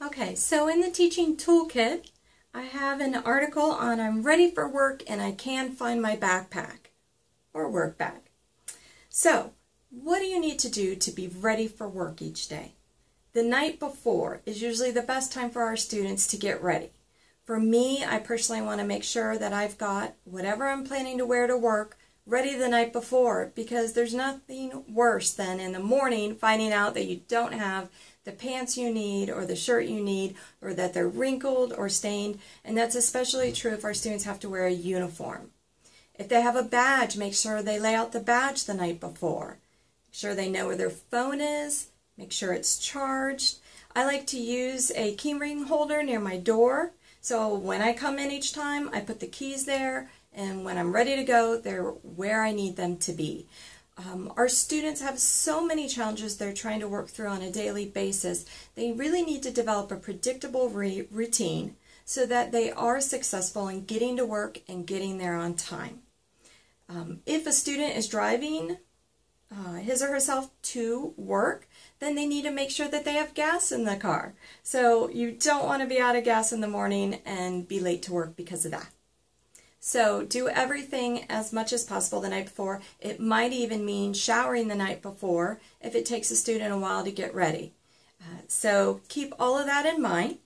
Okay, so in the teaching toolkit, I have an article on I'm ready for work and I can find my backpack or work bag. So, what do you need to do to be ready for work each day? The night before is usually the best time for our students to get ready. For me, I personally want to make sure that I've got whatever I'm planning to wear to work ready the night before, because there's nothing worse than in the morning finding out that you don't have the pants you need or the shirt you need, or that they're wrinkled or stained, and that's especially true if our students have to wear a uniform. If they have a badge, make sure they lay out the badge the night before. Make sure they know where their phone is, make sure it's charged. I like to use a key ring holder near my door, so when I come in each time, I put the keys there, and when I'm ready to go, they're where I need them to be. Our students have so many challenges they're trying to work through on a daily basis. They really need to develop a predictable routine so that they are successful in getting to work and getting there on time. If a student is driving his or herself to work, then they need to make sure that they have gas in the car. So you don't want to be out of gas in the morning and be late to work because of that. So do everything as much as possible the night before. It might even mean showering the night before if it takes a student a while to get ready. So keep all of that in mind.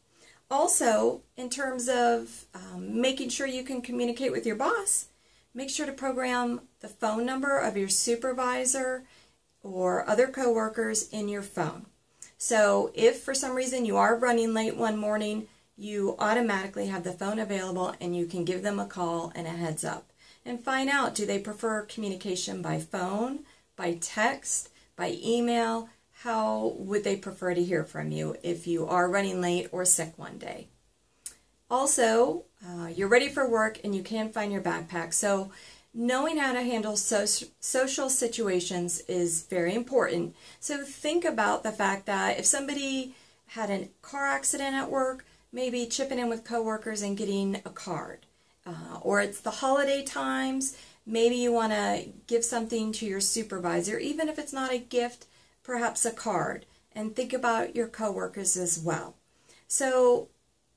Also, in terms of making sure you can communicate with your boss, make sure to program the phone number of your supervisor or other coworkers in your phone. So if for some reason you are running late one morning, you automatically have the phone available and you can give them a call and a heads up. And find out, do they prefer communication by phone, by text, by email? How would they prefer to hear from you if you are running late or sick one day? Also, you're ready for work and you can find your backpack. So knowing how to handle social situations is very important. So think about the fact that if somebody had a car accident at work, maybe chipping in with coworkers and getting a card. Or it's the holiday times, maybe you want to give something to your supervisor, even if it's not a gift, perhaps a card. And think about your coworkers as well. So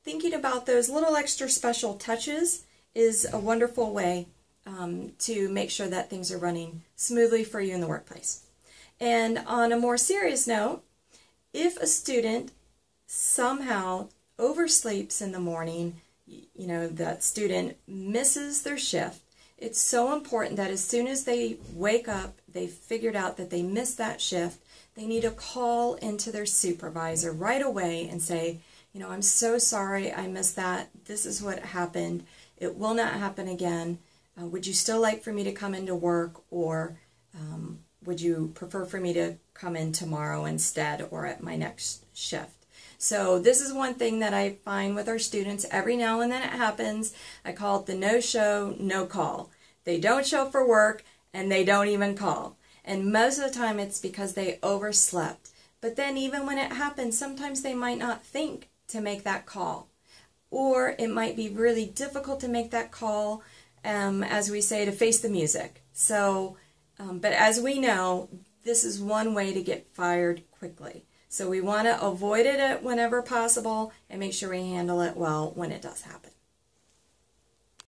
thinking about those little extra special touches is a wonderful way to make sure that things are running smoothly for you in the workplace. And on a more serious note, if a student somehow oversleeps in the morning, you know, that student misses their shift, it's so important that as soon as they wake up, they've figured out that they missed that shift, they need to call into their supervisor right away and say, you know, I'm so sorry I missed that. This is what happened. It will not happen again. Would you still like for me to come into work, or would you prefer for me to come in tomorrow instead or at my next shift? So this is one thing that I find with our students. Every now and then it happens. I call it the no show, no call. They don't show for work and they don't even call. And most of the time it's because they overslept. But then even when it happens, sometimes they might not think to make that call. Or it might be really difficult to make that call, as we say, to face the music. So, but as we know, this is one way to get fired quickly. So we want to avoid it whenever possible and make sure we handle it well when it does happen.